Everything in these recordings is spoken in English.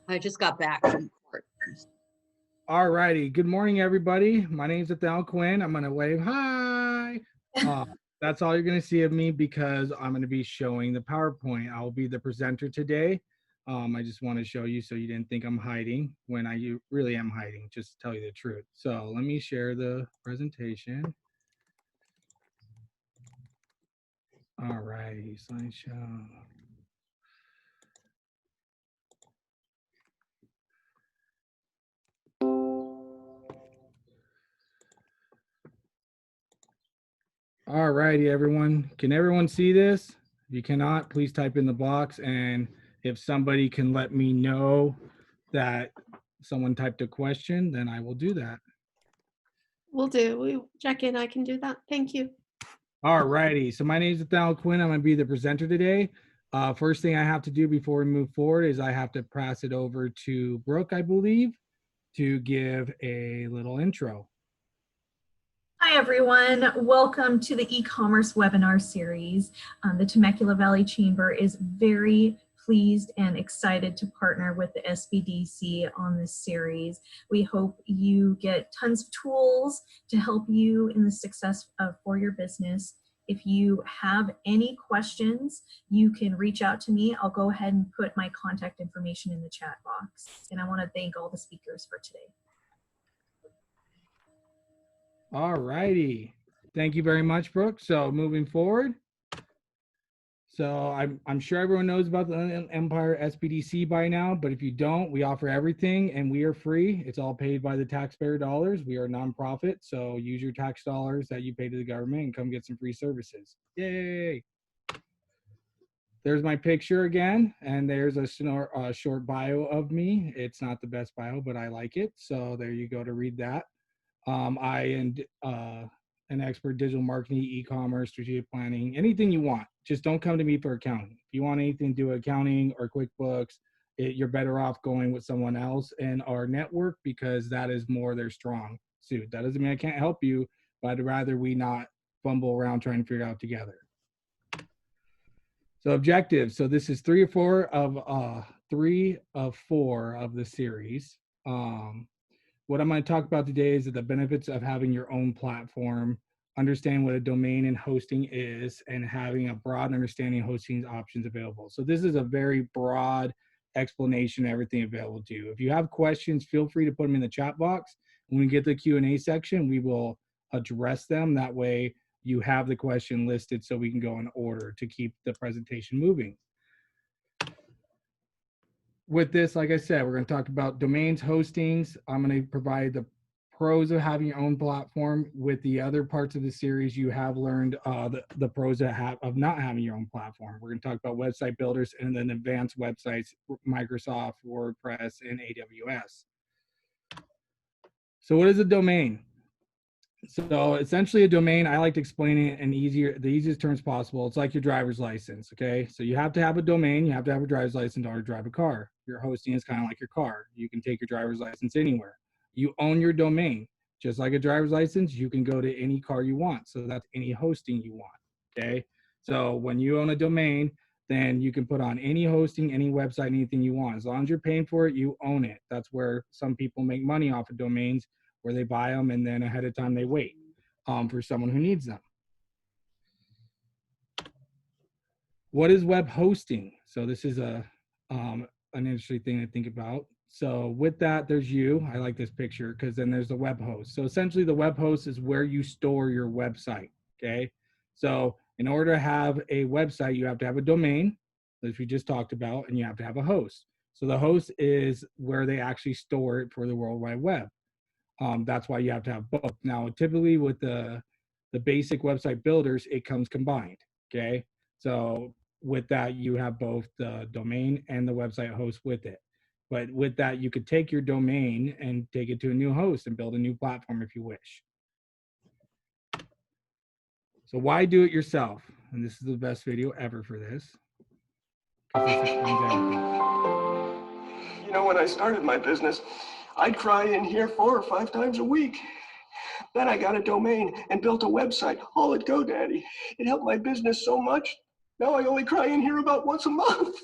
I just got back from court. All righty. Good morning, everybody. My name is Ethel Quinn. I'm going to wave hi. That's all you're going to see of me because I'm going to be showing the PowerPoint. I'll be the presenter today. I just want to show you so you didn't think I'm hiding when I really am hiding, just to tell you the truth. So let me share the presentation. All righty, slideshow. All righty, everyone. Can everyone see this? If you cannot, please type in the box. And if somebody can let me know that someone typed a question, then I will do that. Will do. We check in. I can do that. Thank you. All righty. So my name is Ethel Quinn. I'm going to be the presenter today. First thing I have to do before we move forward is I have to pass it over to Brooke, I believe, to give a little intro. Hi, everyone. Welcome to the e-commerce webinar series. The Temecula Valley Chamber is very pleased and excited to partner with the SBDC on this series. We hope you get tons of tools to help you in the success for your business. If you have any questions, you can reach out to me. I'll go ahead and put my contact information in the chat box. And I want to thank all the speakers for today. All righty. Thank you very much, Brooke. So moving forward. So I'm sure everyone knows about the Empire SBDC by now, but if you don't, we offer everything and we are free. It's all paid by the taxpayer dollars. We are a nonprofit, so use your tax dollars that you pay to the government and come get some free services. Yay! There's my picture again, and there's a short bio of me. It's not the best bio, but I like it. So there you go to read that. I am an expert digital marketing, e-commerce, strategic planning, anything you want. Just don't come to me for accounting. If you want anything to do accounting or QuickBooks, you're better off going with someone else in our network because that is more their strong suit. That doesn't mean I can't help you, but I'd rather we not fumble around trying to figure it out together. So objectives. So this is three of four of the series. What I'm going to talk about today is the benefits of having your own platform, understand what a domain and hosting is, and having a broad understanding of hosting options available. So this is a very broad explanation of everything available to you. If you have questions, feel free to put them in the chat box. When we get to the Q&A section, we will address them. That way you have the question listed so we can go in order to keep the presentation moving. With this, like I said, we're going to talk about domains, hostings. I'm going to provide the pros of having your own platform. With the other parts of the series, you have learned the pros of not having your own platform. We're going to talk about website builders and then advanced websites, Microsoft, WordPress, and AWS. So what is a domain? So essentially a domain, I like to explain it in the easiest terms possible. It's like your driver's license, okay? So you have to have a domain, you have to have a driver's license in order to drive a car. Your hosting is kind of like your car. You can take your driver's license anywhere. You own your domain. Just like a driver's license, you can go to any car you want. So that's any hosting you want, okay? So when you own a domain, then you can put on any hosting, any website, anything you want. As long as you're paying for it, you own it. That's where some people make money off of domains, where they buy them and then ahead of time they wait for someone who needs them. What is web hosting? So this is an interesting thing to think about. So with that, there's you. I like this picture because then there's the web host. So essentially the web host is where you store your website, okay? So in order to have a website, you have to have a domain, as we just talked about, and you have to have a host. So the host is where they actually store it for the World Wide Web. That's why you have to have both. Now, typically with the basic website builders, it comes combined, okay? So with that, you have both the domain and the website host with it. But with that, you could take your domain and take it to a new host and build a new platform if you wish. So why do it yourself? And this is the best video ever for this. You know, when I started my business, I'd cry in here 4 or 5 times a week. Then I got a domain and built a website, all at GoDaddy. It helped my business so much. Now I only cry in here about once a month.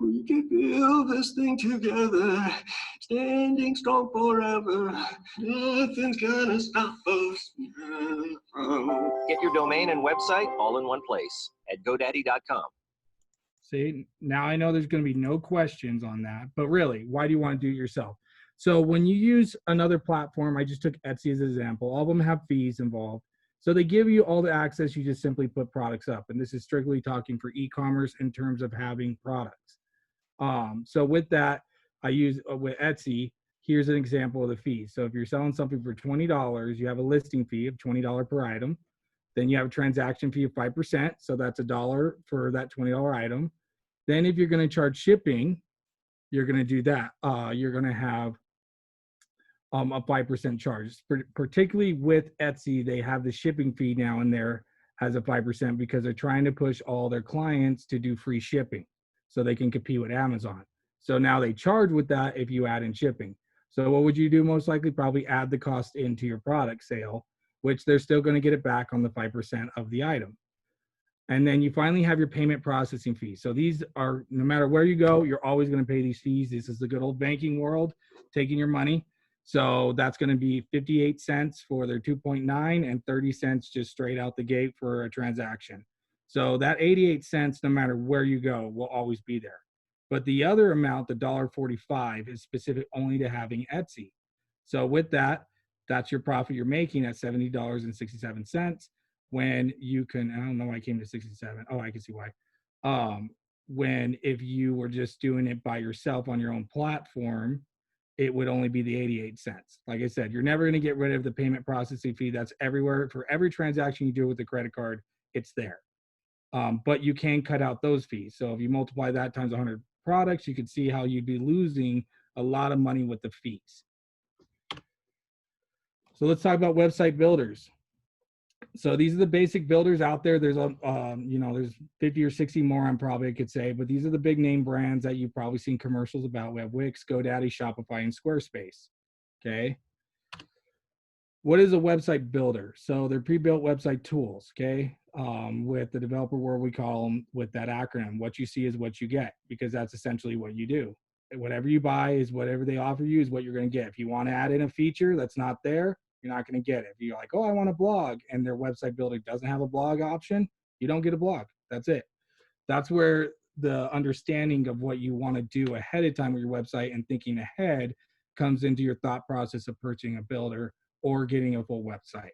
We can build this thing together, standing strong forever. Nothing's gonna stop us now. Get your domain and website all in one place at GoDaddy.com. See, now I know there's going to be no questions on that, but really, why do you want to do it yourself? So when you use another platform, I just took Etsy as an example, all of them have fees involved. So they give you all the access, you just simply put products up. And this is strictly talking for e-commerce in terms of having products. So with that, I use with Etsy, here's an example of the fees. So if you're selling something for $20, you have a listing fee of $20 per item. Then you have a transaction fee of 5%. So that's $1 for that $20 item. Then if you're going to charge shipping, you're going to do that. You're going to have a 5% charge. Particularly with Etsy, they have the shipping fee now in there as a 5% because they're trying to push all their clients to do free shipping so they can compete with Amazon. So now they charge with that if you add in shipping. So what would you do most likely? Probably add the cost into your product sale, which they're still going to get it back on the 5% of the item. And then you finally have your payment processing fees. So these are, no matter where you go, you're always going to pay these fees. This is the good old banking world, taking your money. So that's going to be 58 cents for their 2.9 and 30 cents just straight out the gate for a transaction. So that 88 cents, no matter where you go, will always be there. But the other amount, the $1.45, is specific only to having Etsy. So with that, that's your profit you're making at $70.67. When you can, I don't know why I came to 67. Oh, I can see why. When if you were just doing it by yourself on your own platform, it would only be the 88 cents. Like I said, you're never going to get rid of the payment processing fee. That's everywhere. For every transaction you do with the credit card, it's there. But you can cut out those fees. So if you multiply that times 100 products, you can see how you'd be losing a lot of money with the fees. So let's talk about website builders. So these are the basic builders out there. There's there's 50 or 60 more, I probably could say, but these are the big name brands that you've probably seen commercials about. We have Wix, GoDaddy, Shopify, and Squarespace. Okay. What is a website builder? So they're pre-built website tools. Okay. With the developer world, we call them with that acronym. What you see is what you get, because that's essentially what you do. Whatever you buy is whatever they offer you is what you're going to get. If you want to add in a feature that's not there, you're not going to get it. If you're like, oh, I want a blog, and their website builder doesn't have a blog option, you don't get a blog. That's it. That's where the understanding of what you want to do ahead of time with your website and thinking ahead comes into your thought process of purchasing a builder or getting a full website.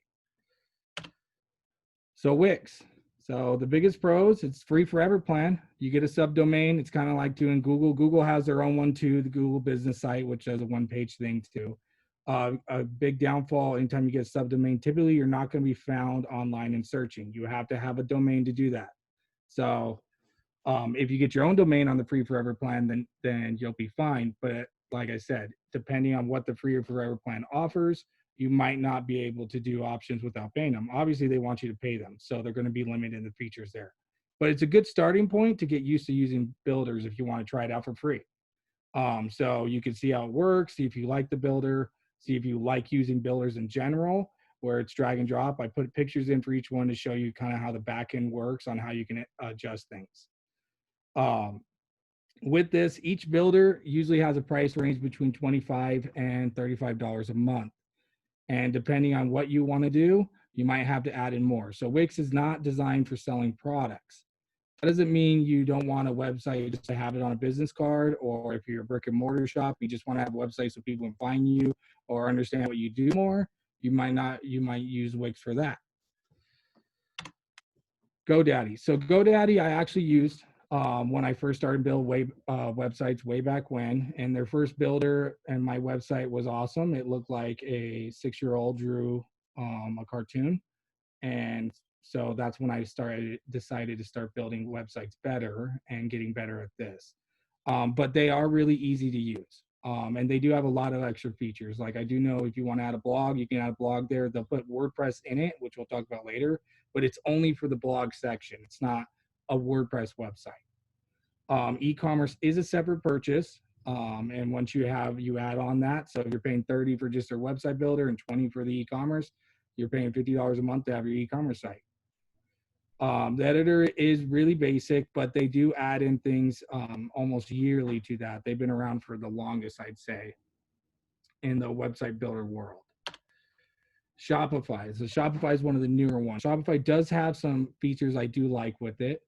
So Wix. So the biggest pros, it's free forever plan. You get a subdomain. It's kind of like doing Google. Google has their own one too, the Google business site, which has a one-page thing too. A big downfall, anytime you get a subdomain, typically you're not going to be found online in searching. You have to have a domain to do that. So if you get your own domain on the free forever plan, then you'll be fine. But like I said, depending on what the free forever plan offers, you might not be able to do options without paying them. Obviously, they want you to pay them, so they're going to be limited in the features there. But it's a good starting point to get used to using builders if you want to try it out for free. So you can see how it works, see if you like the builder, see if you like using builders in general, where it's drag and drop. I put pictures in for each one to show you kind of how the back end works on how you can adjust things. With this, each builder usually has a price range between $25 and $35 a month. And depending on what you want to do, you might have to add in more. So Wix is not designed for selling products. That doesn't mean you don't want a website just to have it on a business card, or if you're a brick and mortar shop, you just want to have a website so people can find you or understand what you do more. You might use Wix for that. GoDaddy. So GoDaddy I actually used when I first started building websites way back when, and their first builder and my website was awesome. It looked like a 6-year-old drew a cartoon, and so that's when I decided to start building websites better and getting better at this. But they are really easy to use. And they do have a lot of extra features. Like I do know if you want to add a blog, you can add a blog there. They'll put WordPress in it, which we'll talk about later, but it's only for the blog section. It's not a WordPress website. E-commerce is a separate purchase. And once you add on that. So if you're paying $30 for just their website builder and $20 for the e-commerce, you're paying $50 a month to have your e-commerce site. The editor is really basic, but they do add in things almost yearly to that. They've been around for the longest, I'd say, in the website builder world. Shopify. So Shopify is one of the newer ones. Shopify does have some features I do like with it.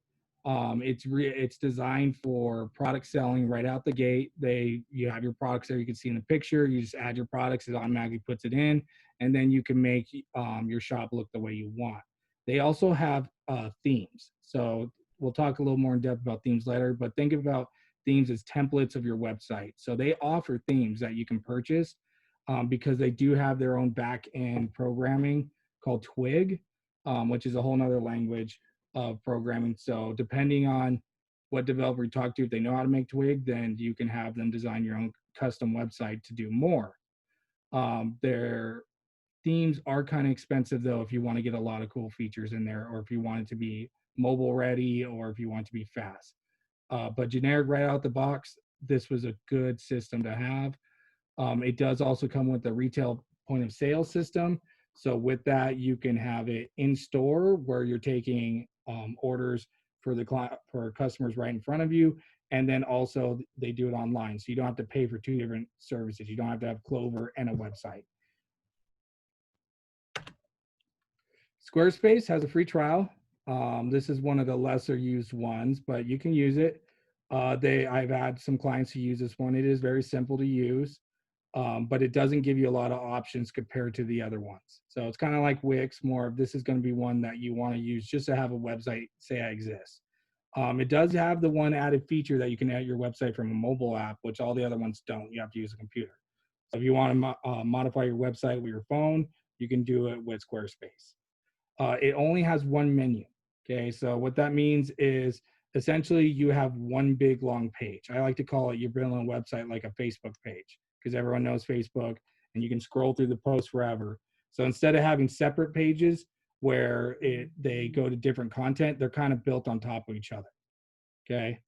It's designed for product selling right out the gate. You have your products there, you can see in the picture. You just add your products, it automatically puts it in, and then you can make your shop look the way you want. They also have themes. So we'll talk a little more in depth about themes later, but think about themes as templates of your website. So they offer themes that you can purchase because they do have their own back-end programming called Twig, which is a whole nother language of programming. So depending on what developer you talk to, if they know how to make Twig, then you can have them design your own custom website to do more. Their themes are kind of expensive though, if you want to get a lot of cool features in there, or if you want it to be mobile ready, or if you want it to be fast. But generic right out the box, this was a good system to have. It does also come with a retail point of sale system. So with that, you can have it in store where you're taking orders for for customers right in front of you. And then also they do it online. So you don't have to pay for two different services. You don't have to have Clover and a website. Squarespace has a free trial. This is one of the lesser used ones, but you can use it. I've had some clients who use this one. It is very simple to use. But it doesn't give you a lot of options compared to the other ones. So it's kind of like Wix, more of this is going to be one that you want to use just to have a website say I exist. It does have the one added feature that you can add your website from a mobile app, which all the other ones don't. You have to use a computer. So if you want to modify your website with your phone, you can do it with Squarespace. It only has one menu. Okay, so what that means is essentially you have one big long page. I like to call it you're building a website like a Facebook page, because everyone knows Facebook and you can scroll through the post forever. So instead of having separate pages where they go to different content, they're kind of built on top of each other, okay?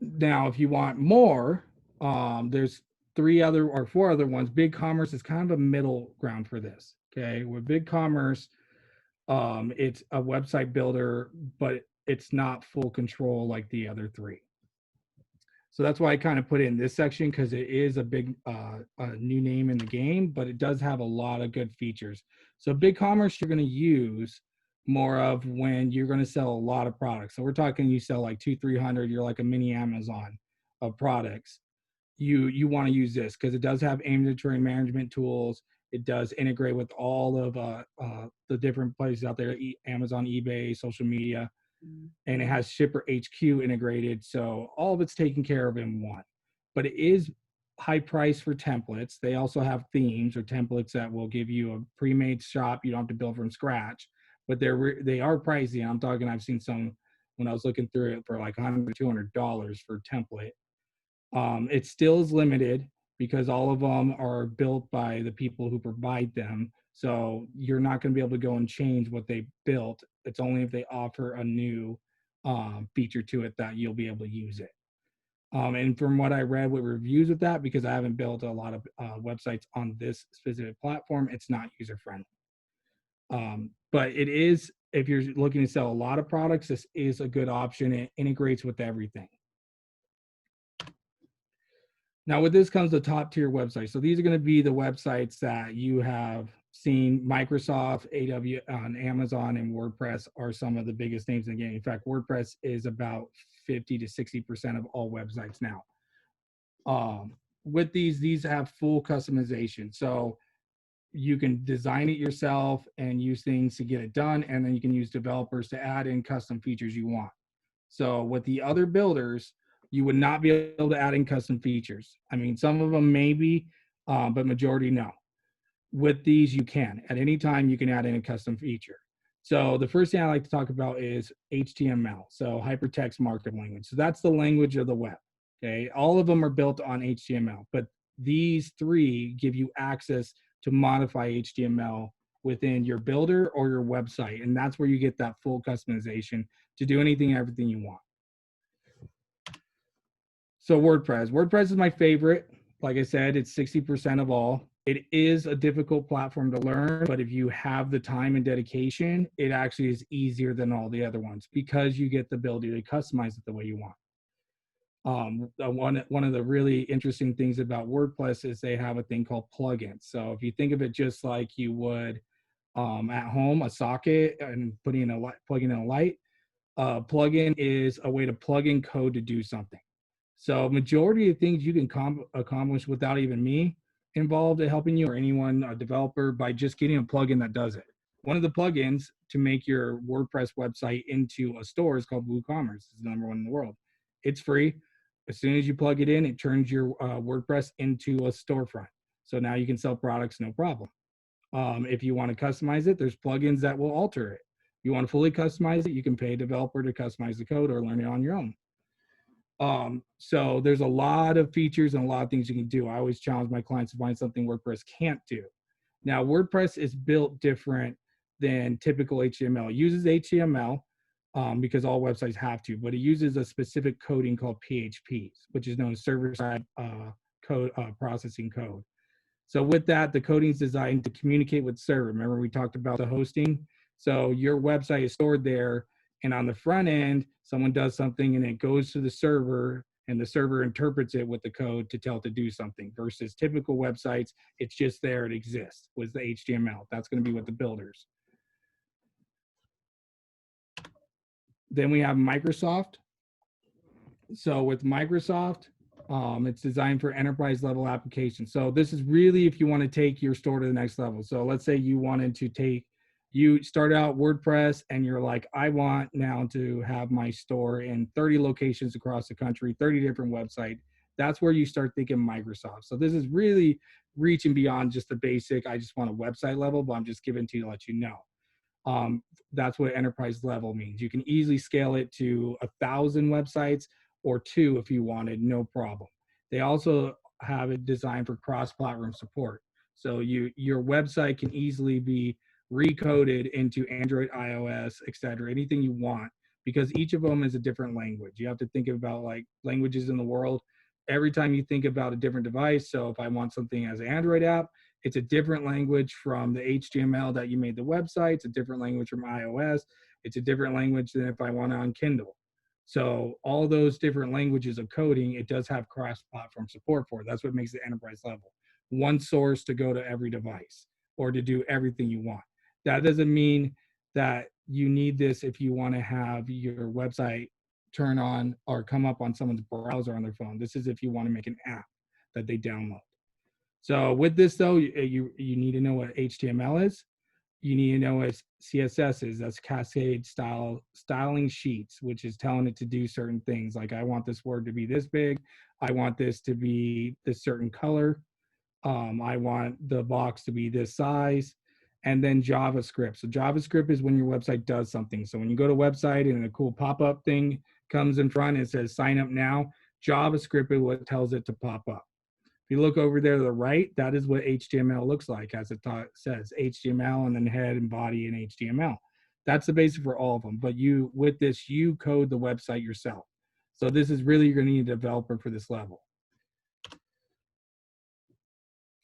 Now, if you want more, there's four other ones. BigCommerce is kind of a middle ground for this, okay? With BigCommerce, it's a website builder, but it's not full control like the other three. So that's why I kind of put it in this section, because it is a big new name in the game, but it does have a lot of good features. So BigCommerce you're going to use more of when you're going to sell a lot of products. So we're talking you sell like 200-300, you're like a mini Amazon of products. You want to use this because it does have inventory management tools. It does integrate with all of the different places out there, Amazon, eBay, social media. And it has Shipper HQ integrated, so all of it's taken care of in one. But it is high price for templates. They also have themes or templates that will give you a pre-made shop. You don't have to build from scratch, but they are pricey. I'm talking, I've seen some when I was looking through it for like $100, $200 for a template. It still is limited because all of them are built by the people who provide them. So you're not going to be able to go and change what they built. It's only if they offer a new feature to it that you'll be able to use it. And from what I read with reviews with that, because I haven't built a lot of websites on this specific platform, it's not user-friendly. But it is, if you're looking to sell a lot of products, this is a good option. It integrates with everything. Now with this comes the top tier websites. So these are going to be the websites that you have seen. Microsoft, AWS, Amazon, and WordPress are some of the biggest names in the game. In fact, WordPress is about 50 to 60% of all websites now. With these have full customization. So you can design it yourself and use things to get it done. And then you can use developers to add in custom features you want. So with the other builders, you would not be able to add in custom features. I mean, some of them maybe, but majority no. With these, you can. At any time, you can add in a custom feature. So the first thing I like to talk about is HTML, so hypertext markup language. So that's the language of the web, okay? All of them are built on HTML, but these three give you access to modify HTML within your builder or your website, and that's where you get that full customization to do anything and everything you want. So WordPress is my favorite. Like I said, it's 60% of all. It is a difficult platform to learn, but if you have the time and dedication, it actually is easier than all the other ones because you get the ability to customize it the way you want. One of the really interesting things about WordPress is they have a thing called plugins. So if you think of it just like you would at home, a socket and putting in a light, plugging in a light, plugin is a way to plug in code to do something. So majority of things you can accomplish without even me involved in helping you or anyone, a developer, by just getting a plugin that does it. One of the plugins to make your WordPress website into a store is called WooCommerce. It's the #1 in the world. It's free. As soon as you plug it in, it turns your WordPress into a storefront. So now you can sell products, no problem. If you want to customize it, there's plugins that will alter it. If you want to fully customize it, you can pay a developer to customize the code or learn it on your own. So there's a lot of features and a lot of things you can do. I always challenge my clients to find something WordPress can't do. Now, WordPress is built different than typical HTML. It uses HTML because all websites have to, but it uses a specific coding called PHPs, which is known as server-side code processing code. So with that, the coding is designed to communicate with server. Remember we talked about the hosting? So your website is stored there, and on the front end, someone does something and it goes to the server, and the server interprets it with the code to tell it to do something, versus typical websites, it's just there, it exists, was the HTML. That's going to be with the builders. Then we have Microsoft. So with Microsoft, it's designed for enterprise level applications. So this is really if you want to take your store to the next level. So let's say you wanted to you start out WordPress and you're like, I want now to have my store in 30 locations across the country, 30 different websites. That's where you start thinking Microsoft. So this is really reaching beyond just the basic, I just want a website level, but I'm just giving to you to let you know. That's what enterprise level means. You can easily scale it to 1,000 websites or 2 if you wanted, no problem. They also have it designed for cross-platform support. So your website can easily be recoded into Android, iOS, etc., anything you want, because each of them is a different language. You have to think about like languages in the world. Every time you think about a different device, so if I want something as an Android app, it's a different language from the HTML that you made the website. It's a different language from iOS. It's a different language than if I want it on Kindle. So all those different languages of coding, it does have cross-platform support for it. That's what makes it enterprise level. One source to go to every device or to do everything you want. That doesn't mean that you need this if you want to have your website turn on or come up on someone's browser on their phone. This is if you want to make an app that they download. So with this though, you need to know what HTML is. You need to know what CSS is. That's cascade styling sheets, which is telling it to do certain things. Like I want this word to be this big. I want this to be this certain color. I want the box to be this size. And then JavaScript. So JavaScript is when your website does something. So when you go to a website and a cool pop-up thing comes in front, it says sign up now. JavaScript is what tells it to pop up. If you look over there to the right, that is what HTML looks like, as it says HTML and then head and body and HTML. That's the basic for all of them. But with this, you code the website yourself. So this is really, you're going to need a developer for this level.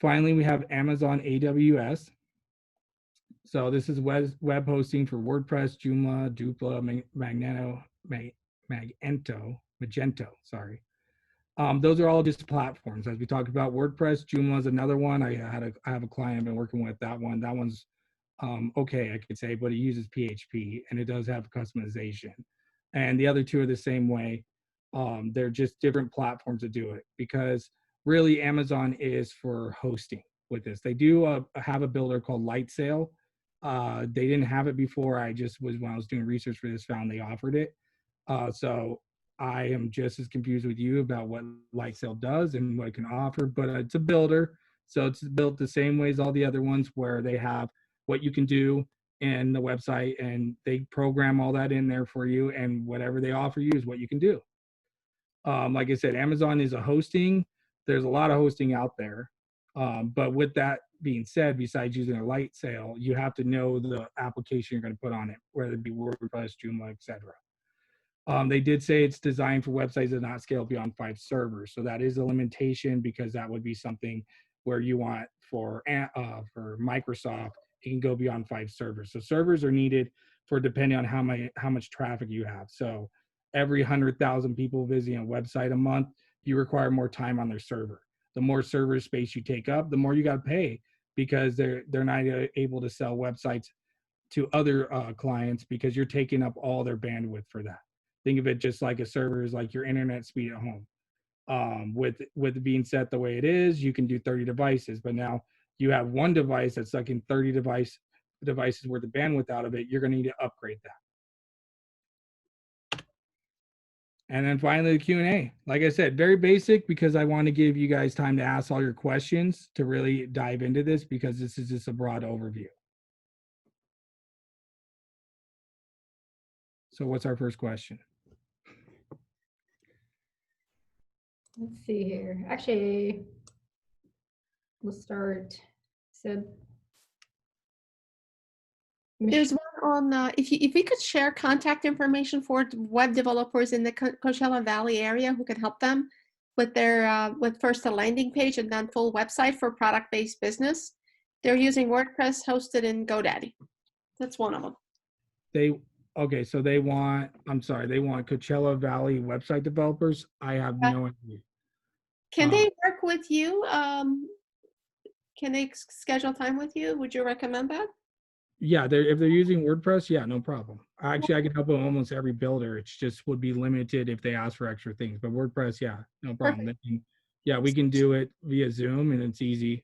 Finally, we have Amazon AWS. So this is web hosting for WordPress, Joomla, Drupal, Magento, sorry. Those are all just platforms. As we talked about, WordPress, Joomla is another one. I have a client I've been working with that one. That one's okay, I could say, but it uses PHP and it does have customization. And the other two are the same way. They're just different platforms to do it, because really Amazon is for hosting with this. They do have a builder called Lightsail. They didn't have it before. When I was doing research for this, found they offered it. So I am just as confused with you about what Lightsail does and what it can offer, but it's a builder. So it's built the same way as all the other ones, where they have what you can do in the website and they program all that in there for you, and whatever they offer you is what you can do. Like I said, Amazon is a hosting. There's a lot of hosting out there. But with that being said, besides using a Lightsail, you have to know the application you're going to put on it, whether it be WordPress, Joomla, etc. They did say it's designed for websites that not scale beyond 5 servers. So that is a limitation, because that would be something where you want for Microsoft, it can go beyond 5 servers. So servers are needed for depending on how much traffic you have. So every 100,000 people visiting a website a month, you require more time on their server. The more server space you take up, the more you got to pay, because they're not able to sell websites to other clients because you're taking up all their bandwidth for that. Think of it just like a server is like your internet speed at home. With it being set the way it is, you can do 30 devices, but now you have one device that's sucking 30 devices worth of bandwidth out of it. You're going to need to upgrade that. And then finally, the Q&A. Like I said, very basic, because I want to give you guys time to ask all your questions to really dive into this, because this is just a broad overview. So what's our first question? Let's see here. Actually, we'll start. So There's one on, if we could share contact information for web developers in the Coachella Valley area who can help them with their, with first a landing page and then full website for product-based business. They're using WordPress hosted in GoDaddy. That's one of them. Okay, so they want Coachella Valley website developers. I have no idea. Can they work with you? Can they schedule time with you? Would you recommend that? Yeah, if they're using WordPress, yeah, no problem. Actually, I can help them almost every builder. It's just would be limited if they ask for extra things. But WordPress, yeah, no problem. Yeah, we can do it via Zoom, and it's easy.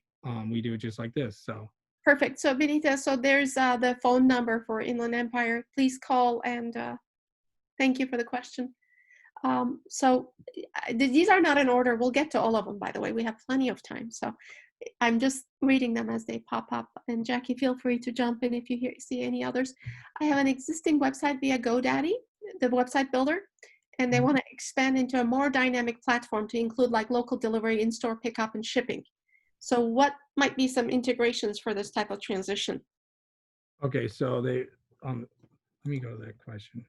We do it just like this. So Perfect. So Benita, so there's the phone number for Inland Empire. Please call, and thank you for the question. So these are not in order. We'll get to all of them, by the way. We have plenty of time. So I'm just reading them as they pop up. And Jackie, feel free to jump in if you see any others. I have an existing website via GoDaddy, the website builder, and they want to expand into a more dynamic platform to include like local delivery, in-store pickup, and shipping. So what might be some integrations for this type of transition? okay, so they let me go to that question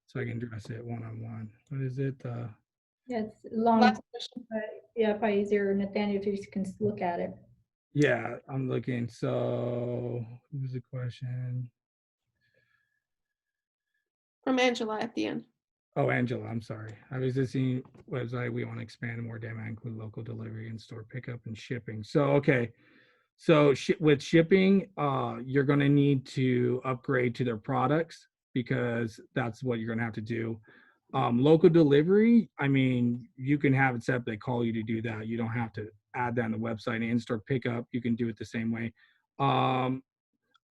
so I can address it one-on-one. What is it? yeah, it's long, Last question. but yeah, probably easier, Nathaniel, if you can look at it. Yeah, I'm looking. So what was the question? From Angela at the end. Oh, Angela, I'm sorry. I was just seeing website. We want to expand more demand, include local delivery, in-store pickup, and shipping. So, okay. So with shipping, you're going to need to upgrade to their products, because that's what you're going to have to do. Local delivery, I mean, you can have it set up. They call you to do that. You don't have to add that on the website. In-store pickup, you can do it the same way.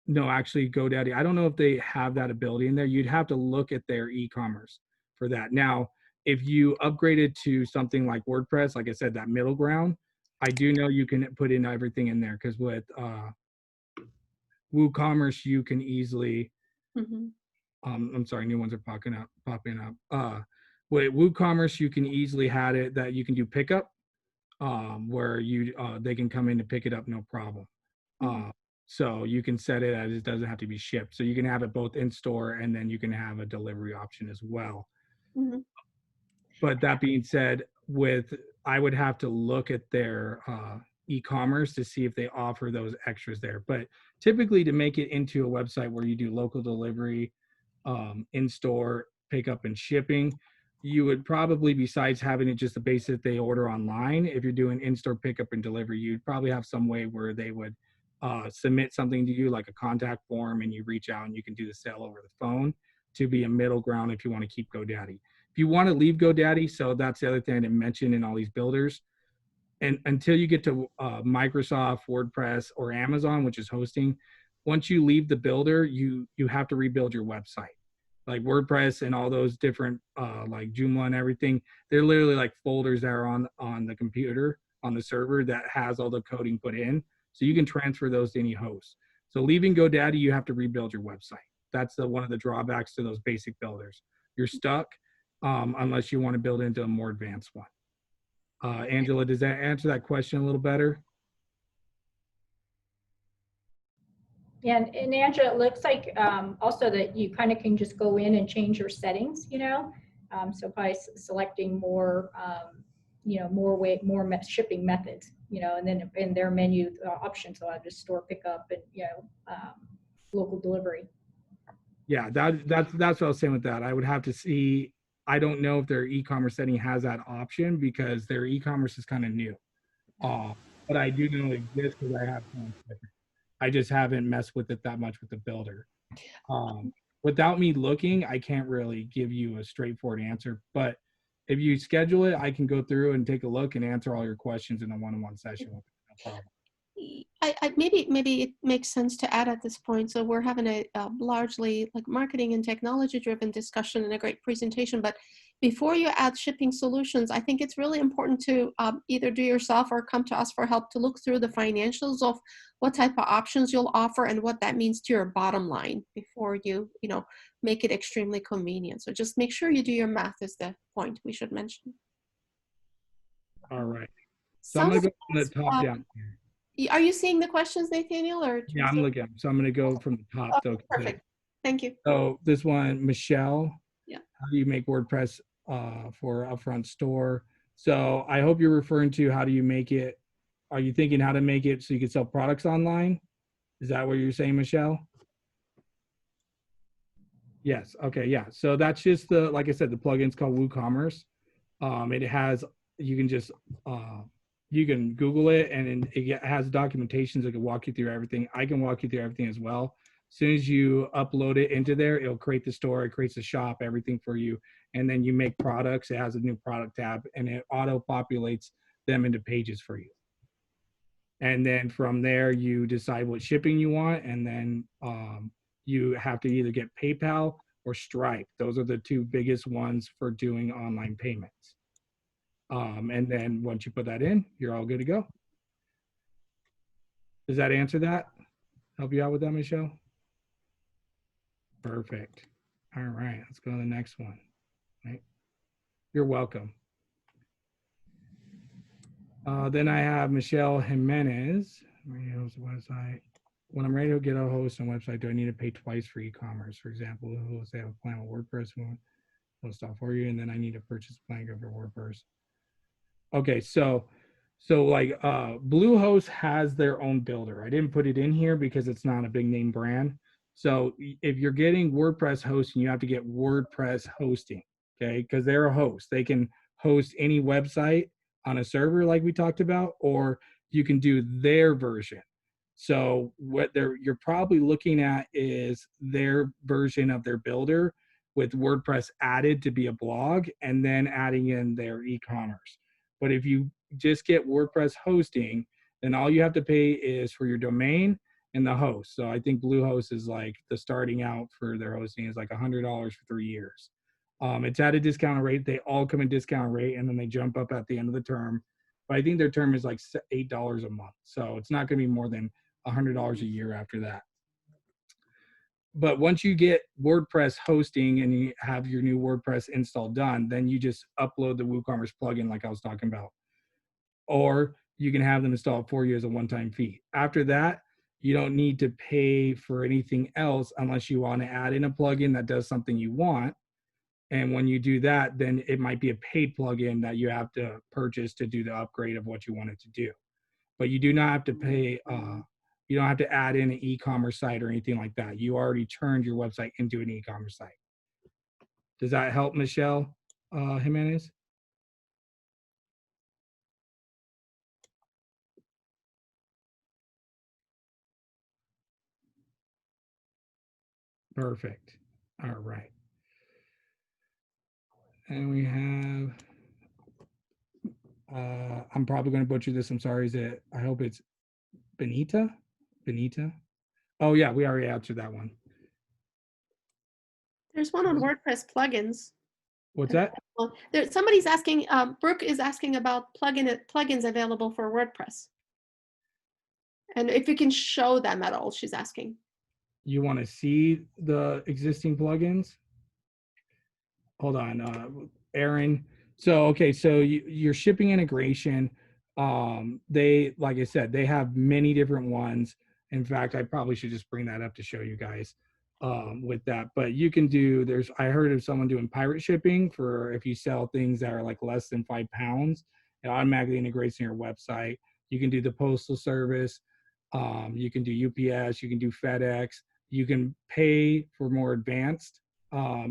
No, actually, GoDaddy, I don't know if they have that ability in there. You'd have to look at their e-commerce for that. Now, if you upgraded to something like WordPress, like I said, that middle ground, I do know you can put in everything in there, because with WooCommerce, you can easily, I'm sorry, new ones are popping up. With WooCommerce, you can easily have it that you can do pickup, where they can come in to pick it up, no problem. So you can set it as it doesn't have to be shipped. So you can have it both in store, and then you can have a delivery option as well. But that being said, I would have to look at their e-commerce to see if they offer those extras there. But typically, to make it into a website where you do local delivery, in-store pickup and shipping, you would probably, besides having it just the base that they order online, if you're doing in-store pickup and delivery, you'd probably have some way where they would submit something to you, like a contact form, and you reach out and you can do the sale over the phone, to be a middle ground if you want to keep GoDaddy. If you want to leave GoDaddy, so that's the other thing I didn't mention in all these builders, and until you get to Microsoft, WordPress, or Amazon, which is hosting, once you leave the builder, you have to rebuild your website. Like WordPress and all those different like Joomla and everything, they're literally like folders that are on the computer, on the server, that has all the coding put in. So you can transfer those to any host. So leaving GoDaddy, you have to rebuild your website. That's one of the drawbacks to those basic builders. You're stuck unless you want to build into a more advanced one. Angela, does that answer that question a little better? Yeah, and Angela, it looks like also that you kind of can just go in and change your settings, so by selecting more, more shipping methods, and then in their menu options, they'll have just store pickup and, local delivery. Yeah, that's what I was saying with that. I would have to see. I don't know if their e-commerce setting has that option because their e-commerce is kind of new. But I do know it exists because I have. I just haven't messed with it that much with the builder. Without me looking, I can't really give you a straightforward answer. But if you schedule it, I can go through and take a look and answer all your questions in a one-on-one session. No problem. Maybe it makes sense to add at this point. So we're having a largely like marketing and technology driven discussion and a great presentation. But before you add shipping solutions, I think it's really important to either do yourself or come to us for help to look through the financials of what type of options you'll offer and what that means to your bottom line before you make it extremely convenient. So just make sure you do your math is the point we should mention. All right. So I'm going to go from the top down. Are you seeing the questions, Nathaniel? Or yeah, I'm looking. So I'm going to go from the top. Oh, perfect. Thank you. So this one, Michelle. Yeah. How do you make WordPress for upfront store? So I hope you're referring to how do you make it? Are you thinking how to make it so you can sell products online? Is that what you're saying, Michelle? Yes. Okay. Yeah. So that's just like I said, the plugin's called WooCommerce. It has, you can just, you can Google it and it has documentations that can walk you through everything. I can walk you through everything as well. As soon as you upload it into there, it'll create the store, it creates a shop, everything for you. And then you make products. It has a new product tab and it auto populates them into pages for you. And then from there, you decide what shipping you want. And then you have to either get PayPal or Stripe. Those are the two biggest ones for doing online payments. And then once you put that in, you're all good to go. Does that answer that? Help you out with that, Michelle? Perfect. All right, let's go to the next one. Right. You're welcome. Then I have Michelle Jimenez. Radio's website. When I'm ready to get a host and website, do I need to pay twice for e-commerce? For example, let's say I have a plan with WordPress, we'll stop for you, and then I need to purchase a plan for WordPress. Okay, so like Bluehost has their own builder. I didn't put it in here because it's not a big name brand. So if you're getting WordPress hosting, you have to get WordPress hosting, okay? Because they're a host. They can host any website on a server like we talked about, or you can do their version. So what you're probably looking at is their version of their builder with WordPress added to be a blog and then adding in their e-commerce. But if you just get WordPress hosting, then all you have to pay is for your domain and the host. So I think Bluehost is like the starting out for their hosting is like $100 for 3 years. It's at a discount rate. They all come in discount rate and then they jump up at the end of the term. But I think their term is like $8 a month. So it's not going to be more than $100 a year after that. But once you get WordPress hosting and you have your new WordPress install done, then you just upload the WooCommerce plugin like I was talking about. Or you can have them install it for you as a one-time fee. After that, you don't need to pay for anything else unless you want to add in a plugin that does something you want. And when you do that, then it might be a paid plugin that you have to purchase to do the upgrade of what you want it to do. But you do not have to pay, you don't have to add in an e-commerce site or anything like that. You already turned your website into an e-commerce site. Does that help, Michelle Jimenez? Perfect. All right. And we have, I'm probably going to butcher this. I'm sorry. I hope it's Benita? Benita? Oh, yeah, we already answered that one. There's one on WordPress plugins. What's that? Somebody's asking, Brooke is asking about plugins available for WordPress. And if you can show them at all, she's asking. You want to see the existing plugins? Hold on, Aaron. So, okay, so your shipping integration, they, like I said, they have many different ones. In fact, I probably should just bring that up to show you guys with that. But you can do, I heard of someone doing pirate shipping for if you sell things that are like less than 5 pounds, It automatically integrates in your website. You can do the postal service. You can do UPS. You can do FedEx. You can pay for more advanced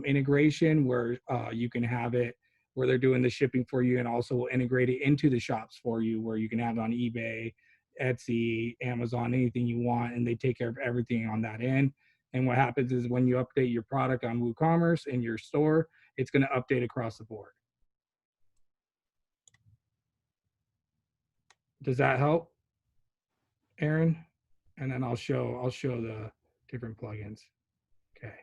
integration where you can have it where they're doing the shipping for you and also will integrate it into the shops for you, where you can have it on eBay, Etsy, Amazon, anything you want, and they take care of everything on that end. And what happens is when you update your product on WooCommerce in your store, it's going to update across the board. Does that help, Aaron? And then I'll show the different plugins. Okay.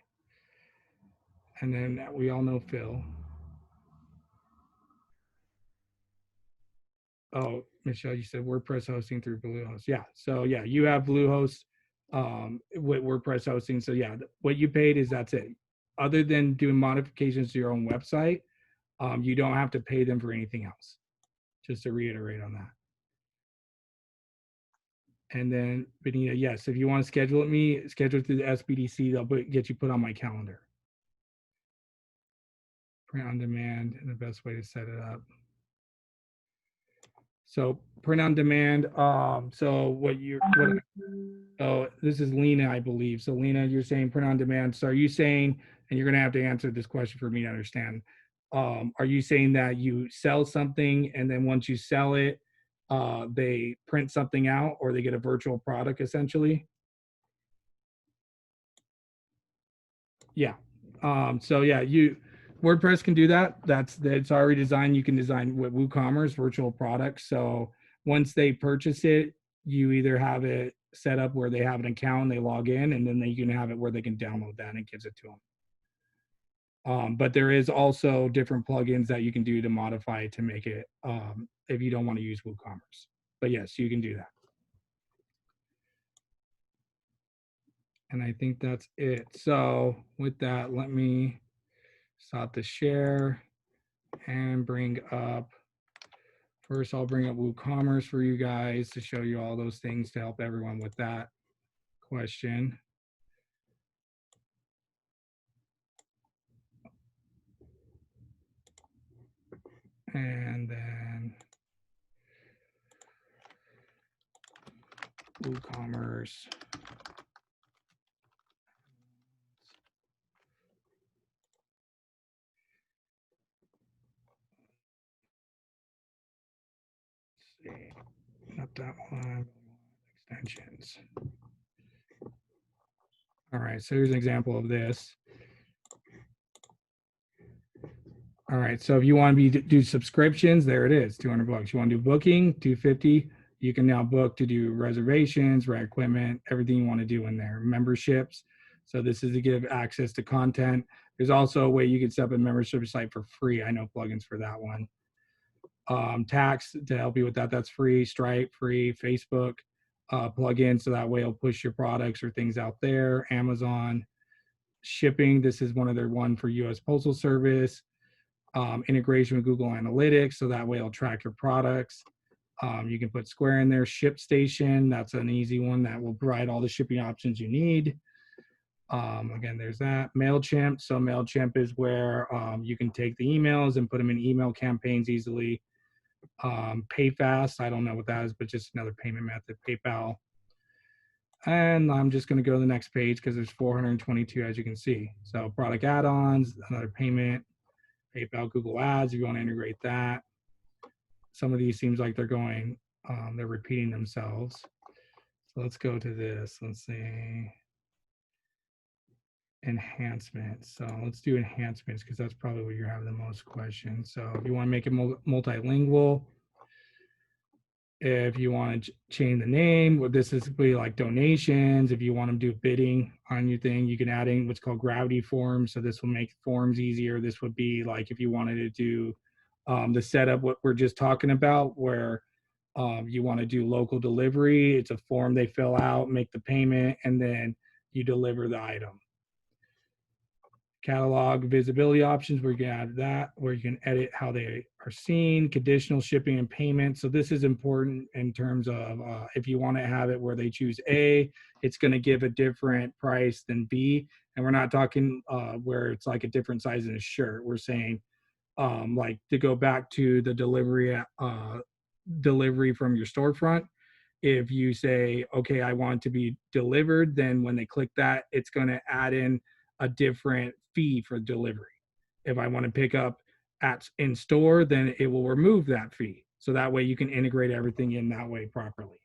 And then we all know Phil. Oh, Michelle, you said WordPress hosting through Bluehost. Yeah. So yeah, you have Bluehost with WordPress hosting. So yeah, what you paid is that's it. Other than doing modifications to your own website, you don't have to pay them for anything else. Just to reiterate on that. And then Benita, yes, if you want to schedule it through the SBDC, they'll get you put on my calendar. Print on demand and the best way to set it up. So print on demand. So this is Lena, I believe. So Lena, you're saying print on demand. So are you saying, and you're going to have to answer this question for me to understand. Are you saying that you sell something and then once you sell it, they print something out or they get a virtual product essentially? Yeah. So yeah, WordPress can do that. It's already designed. You can design with WooCommerce virtual products. So once they purchase it, you either have it set up where they have an account, they log in, and then they can have it where they can download that and it gives it to them. But there is also different plugins that you can do to modify it to make it if you don't want to use WooCommerce. But yes, you can do that. And I think that's it. So with that, let me stop the share and bring up, first I'll bring up WooCommerce for you guys to show you all those things to help everyone with that question. And then WooCommerce. Not that one, extensions. All right, so here's an example of this. All right, so if you want to do subscriptions, there it is, 200 bucks. You want to do booking, 250. You can now book to do reservations, rent equipment, everything you want to do in there. Memberships. So this is to give access to content. There's also a way you can set up a membership site for free. I know plugins for that one. Tax to help you with that, that's free. Stripe free. Facebook plugin, so that way it'll push your products or things out there. Amazon shipping, this is one for US Postal Service. Integration with Google Analytics, so that way it'll track your products. You can put Square in there. ShipStation, that's an easy one that will provide all the shipping options you need. Again, there's that. MailChimp, so MailChimp is where you can take the emails and put them in email campaigns easily. PayFast, I don't know what that is, but just another payment method, PayPal. And I'm just going to go to the next page because there's 422, as you can see. So product add-ons, another payment, PayPal, Google Ads, if you want to integrate that. Some of these seems like they're repeating themselves. So let's go to this. Let's see. Enhancements. So let's do enhancements because that's probably where you're having the most questions. So if you want to make it multilingual, if you want to change the name, well, this is like donations. If you want to do bidding on your thing, you can add in what's called gravity forms. So this will make forms easier. This would be like if you wanted to do the setup, what we're just talking about, where you want to do local delivery. It's a form they fill out, make the payment, and then you deliver the item. Catalog visibility options, where you can add that, where you can edit how they are seen. Conditional shipping and payment. So this is important in terms of if you want to have it where they choose A, it's going to give a different price than B. And we're not talking where it's like a different size in a shirt. We're saying like to go back to the delivery from your storefront. If you say, okay, I want it to be delivered, then when they click that, it's going to add in a different fee for delivery. If I want to pick up in store, then it will remove that fee. So that way you can integrate everything in that way properly.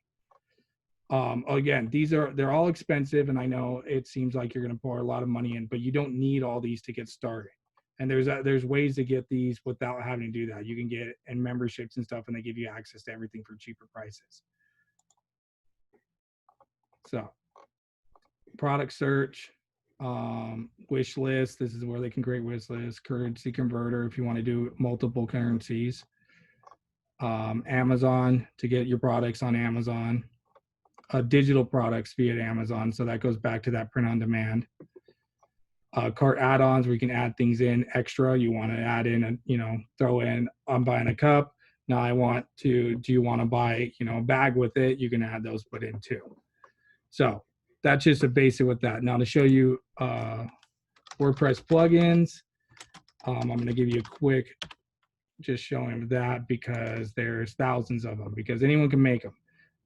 Again, they're all expensive, and I know it seems like you're going to pour a lot of money in, but you don't need all these to get started. And there's ways to get these without having to do that. You can get in memberships and stuff, and they give you access to everything for cheaper prices. So, product search, wish list. This is where they can create wish lists. Currency converter if you want to do multiple currencies. Amazon to get your products on Amazon. Digital products via Amazon. So that goes back to that print on demand. Cart add-ons where you can add things in extra. You want to add in, throw in, I'm buying a cup. Now do you want to buy, a bag with it? You can add those put in too. So that's just a basic with that. Now to show you WordPress plugins, I'm going to give you a quick just showing that because there's thousands of them because anyone can make them.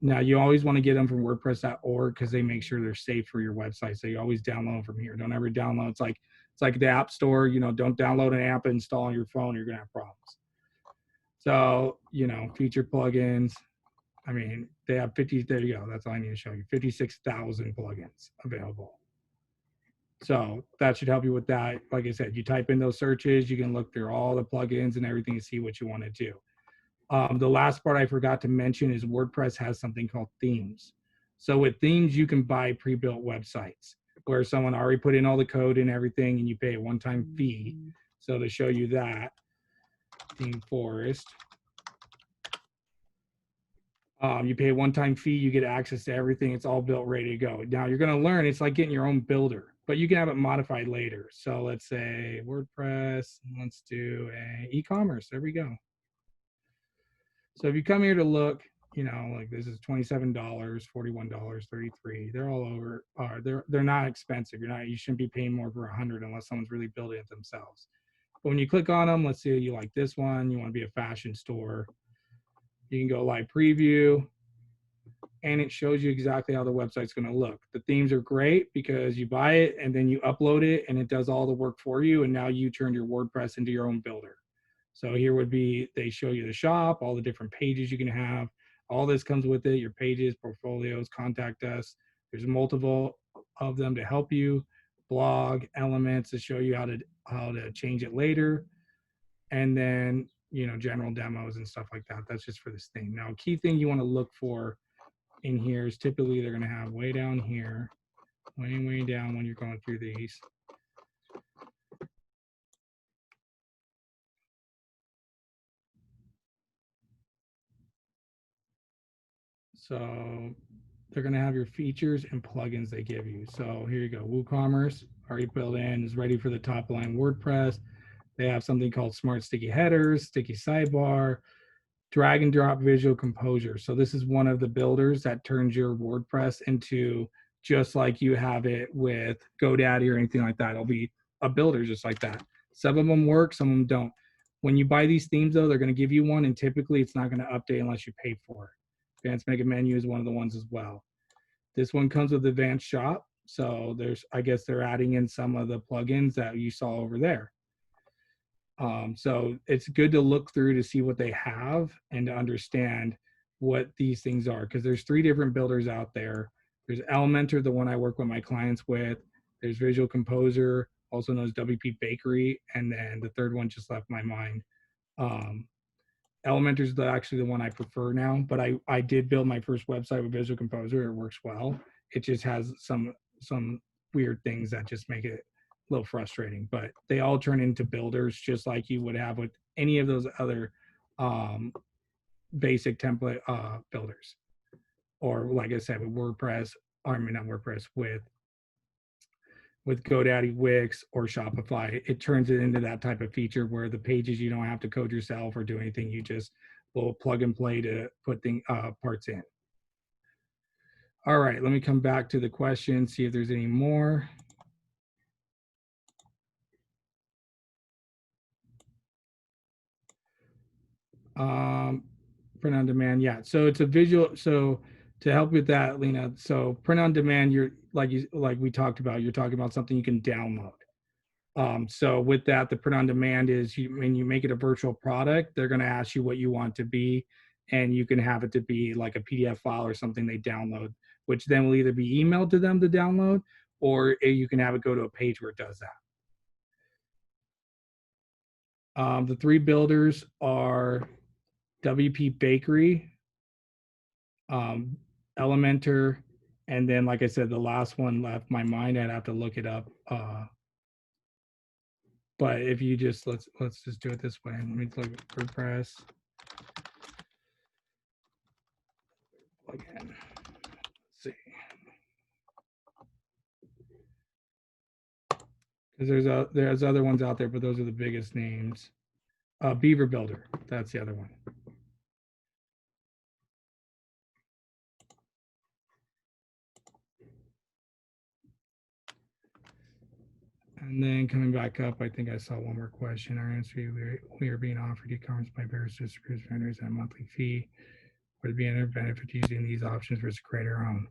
Now you always want to get them from WordPress.org because they make sure they're safe for your website. So you always download them from here. Don't ever download. It's like the App Store. Don't download an app and install on your phone. You're gonna have problems. So feature plugins. I mean, they have 50. There you go. That's all I need to show you. 56,000 plugins available. So that should help you with that. Like I said, you type in those searches. You can look through all the plugins and everything to see what you want to do. The last part I forgot to mention is WordPress has something called themes. So with themes, you can buy pre-built websites where someone already put in all the code and everything and you pay a one-time fee. So to show you that, Theme Forest, you pay a one-time fee, you get access to everything. It's all built, ready to go. Now you're going to learn, it's like getting your own builder, but you can have it modified later. So let's say WordPress, let's do a e-commerce. There we go. So if you come here to look, like this is $27, $41, $33. They're all over. They're not expensive. You shouldn't be paying more for 100 unless someone's really building it themselves. But when you click on them, let's say you like this one. You want to be a fashion store. You can go live preview, and it shows you exactly how the website's going to look. The themes are great because you buy it and then you upload it, and it does all the work for you. And now you turn your WordPress into your own builder. So here would be, they show you the shop, all the different pages you can have. All this comes with it, your pages, portfolios, contact us. There's multiple of them to help you. Blog, elements to show you how to change it later. And then, general demos and stuff like that. That's just for this thing. Now, a key thing you want to look for in here is typically they're going to have way down here, way down when you're going through these. So they're going to have your features and plugins they give you. So here you go. WooCommerce already built in, is ready for the top line WordPress. They have something called Smart Sticky Headers, Sticky Sidebar, Drag and Drop Visual Composure. So this is one of the builders that turns your WordPress into just like you have it with GoDaddy or anything like that. It'll be a builder just like that. Some of them work, some of them don't. When you buy these themes though, they're going to give you one, and typically it's not going to update unless you pay for it. Advanced Mega Menu is one of the ones as well. This one comes with Advanced Shop. So I guess they're adding in some of the plugins that you saw over there. So it's good to look through to see what they have and to understand what these things are, because there's 3 different builders out there. There's Elementor, the one I work with my clients with. There's Visual Composer, also known as WP Bakery, and then the third one just left my mind. Elementor is actually the one I prefer now, but I did build my first website with Visual Composer. It works well. It just has some weird things that just make it a little frustrating, but they all turn into builders just like you would have with any of those other basic template builders. Or like I said, with WordPress, I mean not WordPress, with GoDaddy, Wix, or Shopify, it turns it into that type of feature where the pages you don't have to code yourself or do anything. You just will plug and play to put parts in. All right, let me come back to the question, see if there's any more. Print on demand, yeah. So it's a visual. So to help with that, Lena, so print on demand, you're like we talked about, you're talking about something you can download. So with that, the print on demand is when you make it a virtual product, they're going to ask you what you want to be, and you can have it to be like a PDF file or something they download, which then will either be emailed to them to download, or you can have it go to a page where it does that. The 3 builders are WP Bakery, Elementor, and then, like I said, the last one left my mind. I'd have to look it up. But if you just let's just do it this way. Let me look at WordPress. Again, let's see. Because there's other ones out there, but those are the biggest names. Beaver Builder, that's the other one. And then coming back up, I think I saw one more question. Our answer: we are being offered e-commerce by various distributors vendors at a monthly fee. Would it be another benefit to using these options versus create our own?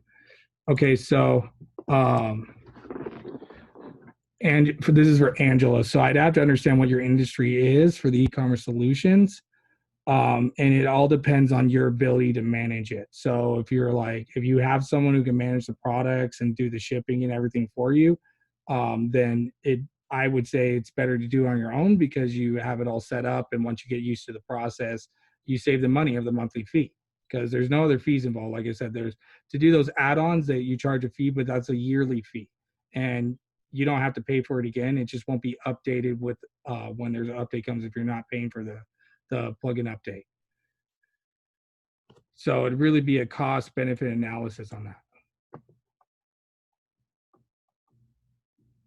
Okay, so and this is for Angela. So I'd have to understand what your industry is for the e-commerce solutions. And it all depends on your ability to manage it. So if you have someone who can manage the products and do the shipping and everything for you, then I would say it's better to do it on your own, because you have it all set up. And once you get used to the process, you save the money of the monthly fee, because there's no other fees involved. Like I said, there's to do those add-ons that you charge a fee, but that's a yearly fee. And you don't have to pay for it again. It just won't be updated with when there's an update comes, if you're not paying for the plugin update. So it'd really be a cost benefit analysis on that.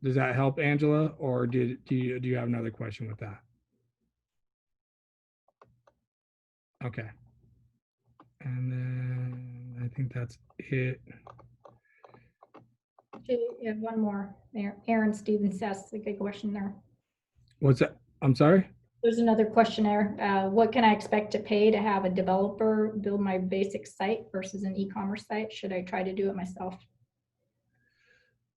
Does that help, Angela? Or do you have another question with that? Okay. And then I think that's it. You have one more. Aaron Stevens asked a good question there. What's that? I'm sorry? There's another question there. What can I expect to pay to have a developer build my basic site versus an e-commerce site? Should I try to do it myself?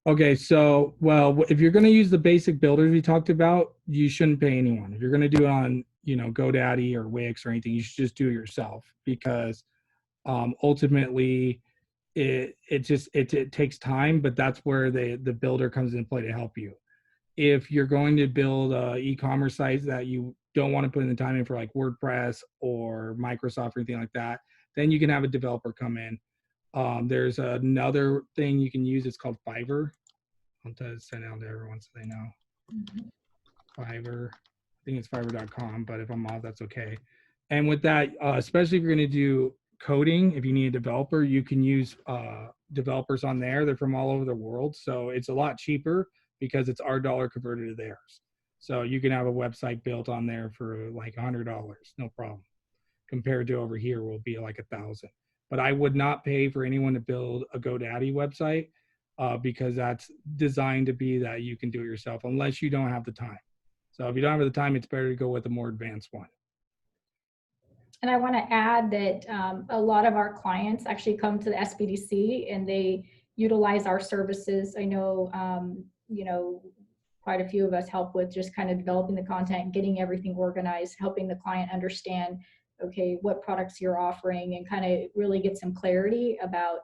Okay, so, well, if you're going to use the basic builders we talked about, you shouldn't pay anyone. If you're going to do it on, GoDaddy or Wix or anything, you should just do it yourself, because ultimately it takes time, but that's where the builder comes into play to help you. If you're going to build e-commerce sites that you don't want to put in the time in for, like WordPress or Microsoft or anything like that, then you can have a developer come in. There's another thing you can use. It's called Fiverr. I'll send it out to everyone so they know. Fiverr. I think it's fiverr.com, but if I'm off, that's okay. And with that, especially if you're going to do coding, if you need a developer, you can use developers on there. They're from all over the world. So it's a lot cheaper, because it's our dollar converted to theirs. So you can have a website built on there for like $100, no problem. Compared to over here will be like $1,000. But I would not pay for anyone to build a GoDaddy website, because that's designed to be that you can do it yourself, unless you don't have the time. So if you don't have the time, it's better to go with a more advanced one. And I want to add that a lot of our clients actually come to the SBDC and they utilize our services. I know, quite a few of us help with just kind of developing the content, getting everything organized, helping the client understand, okay, what products you're offering, and kind of really get some clarity about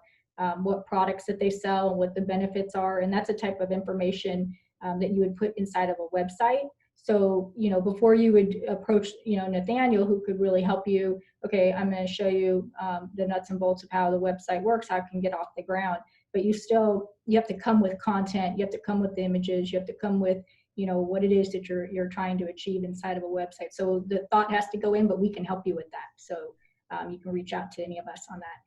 what products that they sell and what the benefits are. And that's a type of information that you would put inside of a website. So, before you would approach, Nathaniel, who could really help you, okay, I'm going to show you the nuts and bolts of how the website works, how it can get off the ground. But you have to come with content, you have to come with the images, you have to come with, what it is that you're trying to achieve inside of a website. So the thought has to go in, but we can help you with that. So you can reach out to any of us on that.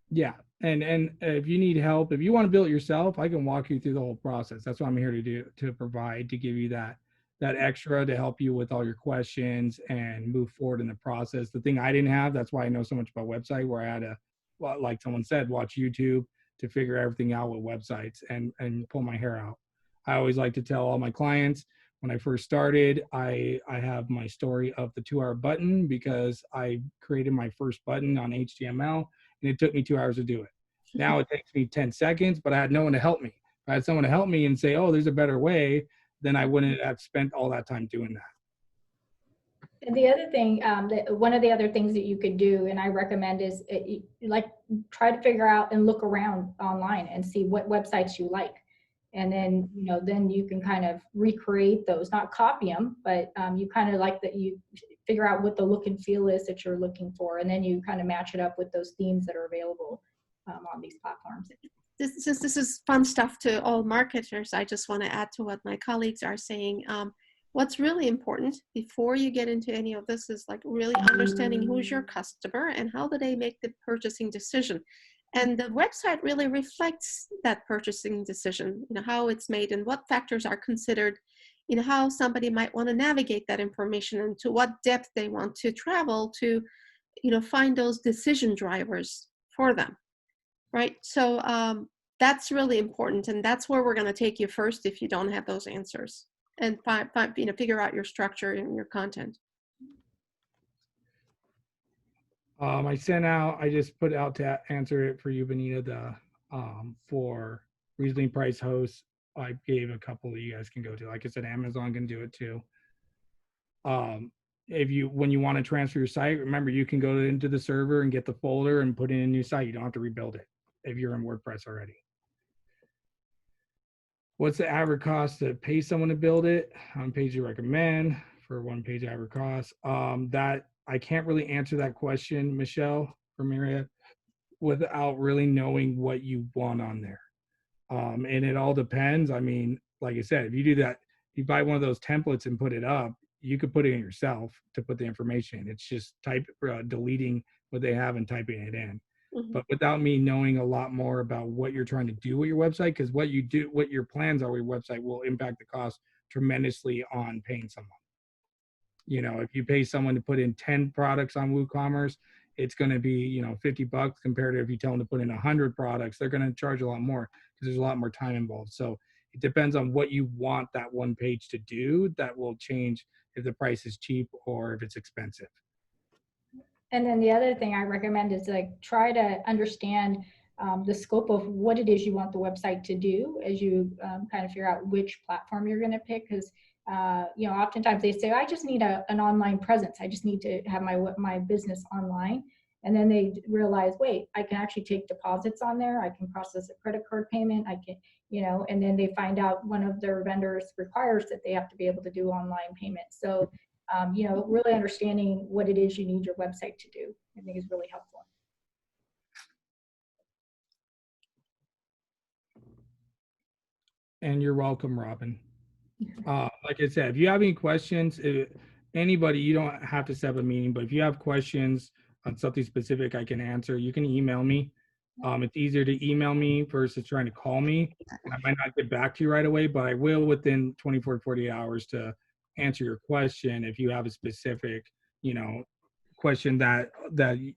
Yeah. And if you need help, if you want to build it yourself, I can walk you through the whole process. That's what I'm here to do, to provide, to give you that extra to help you with all your questions and move forward in the process. The thing I didn't have, that's why I know so much about website, where I had to, like someone said, watch YouTube to figure everything out with websites and pull my hair out. I always like to tell all my clients, When I first started, I have my story of the 2-hour button because I created my first button on HTML and it took me 2 hours to do it. Now it takes me 10 seconds, but I had no one to help me. If I had someone to help me and say, oh, there's a better way, then I wouldn't have spent all that time doing that. And the other thing, one of the other things that you could do, and I recommend, is like try to figure out and look around online and see what websites you like. And then, then you can kind of recreate those, not copy them, but you kind of like that you figure out what the look and feel is that you're looking for. And then you kind of match it up with those themes that are available on these platforms. Since this is fun stuff to all marketers, I just want to add to what my colleagues are saying. What's really important before you get into any of this is like really understanding who's your customer and how do they make the purchasing decision. And the website really reflects that purchasing decision, how it's made and what factors are considered, how somebody might want to navigate that information and to what depth they want to travel to, find those decision drivers for them, right? So that's really important. And that's where we're going to take you first if you don't have those answers. And figure out your structure and your content. I just put out to answer it for you, Benita, for reasonably priced hosts. I gave a couple that you guys can go to. Like I said, Amazon can do it too. When you want to transfer your site, remember you can go into the server and get the folder and put in a new site. You don't have to rebuild it if you're in WordPress already. What's the average cost to pay someone to build it? How many pages you recommend for one page average cost? That I can't really answer that question, Michelle Ramirez, without really knowing what you want on there. And it all depends. I mean, like I said, if you do that, you buy one of those templates and put it up, you could put it in yourself to put the information in. It's just deleting what they have and typing it in. But without me knowing a lot more about what you're trying to do with your website, because what your plans are with your website will impact the cost tremendously on paying someone. If you pay someone to put in 10 products on WooCommerce, it's going to be, $50 compared to if you tell them to put in 100 products, they're going to charge a lot more because there's a lot more time involved. So it depends on what you want that one page to do. That will change if the price is cheap or if it's expensive. And then the other thing I recommend is try to understand the scope of what it is you want the website to do as you kind of figure out which platform you're going to pick. Because oftentimes they say, I just need an online presence. I just need to have my business online. And then they realize, wait, I can actually take deposits on there. I can process a credit card payment. I can, and then they find out one of their vendors requires that they have to be able to do online payments. So really understanding what it is you need your website to do, I think is really helpful. And you're welcome, Robin. Like I said, if you have any questions, anybody, you don't have to set up a meeting, but if you have questions on something specific I can answer, you can email me. It's easier to email me versus trying to call me. I might not get back to you right away, but I will within 24 to 48 hours to answer your question if you have a specific, question that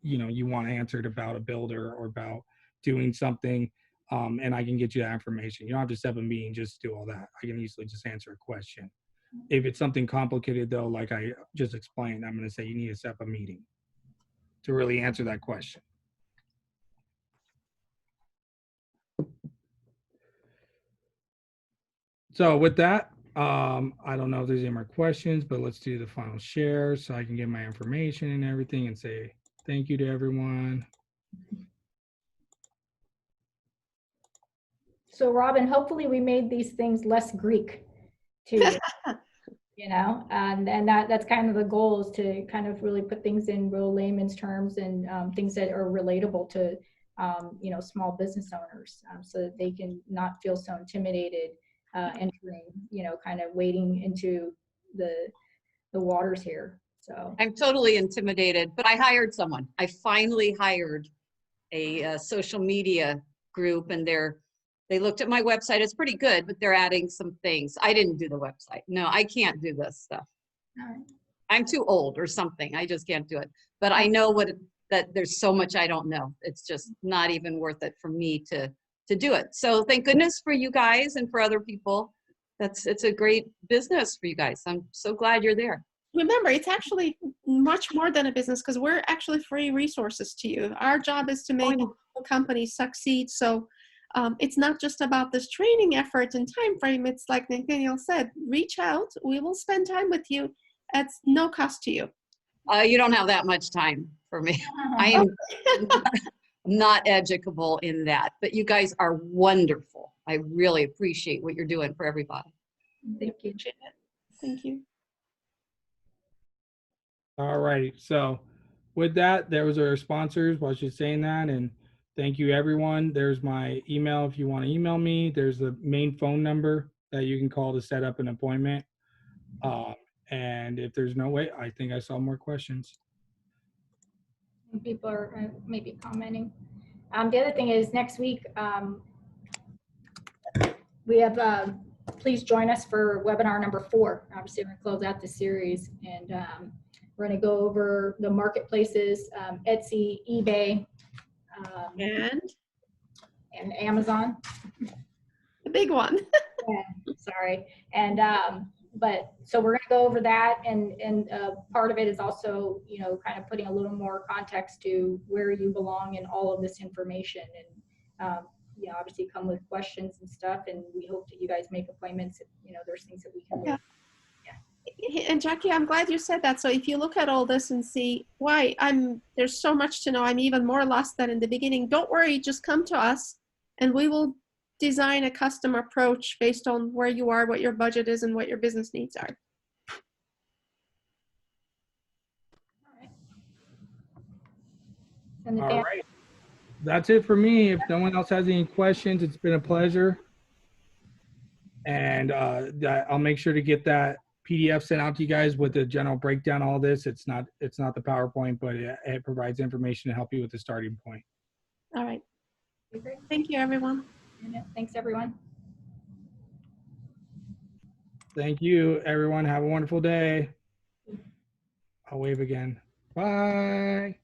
you want answered about a builder or about doing something, and I can get you that information. You don't have to set up a meeting just to do all that. I can easily just answer a question. If it's something complicated though, like I just explained, I'm going to say you need to set up a meeting to really answer that question. So with that, I don't know if there's any more questions, but let's do the final share so I can get my information and everything and say thank you to everyone. So Robin, hopefully we made these things less Greek to you, and that's kind of the goal, is to kind of really put things in real layman's terms and things that are relatable to, small business owners, so that they can not feel so intimidated entering, kind of wading into the waters here. So I'm totally intimidated, but I hired someone. I finally hired a social media group, and they looked at my website. It's pretty good, but they're adding some things. I didn't do the website. No, I can't do this stuff. I'm too old or something. I just can't do it. But I know that there's so much I don't know. It's just not even worth it for me to do it. So thank goodness for you guys and for other people it's a great business for you guys. I'm so glad you're there. Remember, it's actually much more than a business because we're actually free resources to you. Our job is to make companies succeed. So it's not just about this training effort and time frame. It's like Nathaniel said, reach out. We will spend time with you at no cost to you. You don't have that much time for me. I am not educable in that, but you guys are wonderful. I really appreciate what you're doing for everybody. Thank you. Thank you. All righty. So with that, there was our sponsors. I was just saying that. And thank you, everyone. There's my email if you want to email me. There's the main phone number that you can call to set up an appointment. And if there's no way, I think I saw more questions. People are maybe commenting. The other thing is next week, we have, please join us for webinar number 4. Obviously, we're going to close out the series, and we're going to go over the marketplaces, Etsy, eBay, and Amazon. The big one. Yeah, sorry. And but so we're going to go over that, and part of it is also, you know, kind of putting a little more context to where you belong in all of this information, and you know, obviously come with questions and stuff, and we hope that you guys make appointments if, you know, there's things that we can do. Yeah. And Jackie, I'm glad you said that. So if you look at all this and see why there's so much to know, I'm even more lost than in the beginning. Don't worry, just come to us and we will design a custom approach based on where you are, what your budget is, and what your business needs are. And All right. That's it for me. If no one else has any questions, it's been a pleasure. And I'll make sure to get that PDF sent out to you guys with the general breakdown of all this. It's not the PowerPoint, but it provides information to help you with the starting point. All right. Thank you, everyone. Thanks, everyone. Thank you, everyone. Have a wonderful day. I'll wave again. Bye.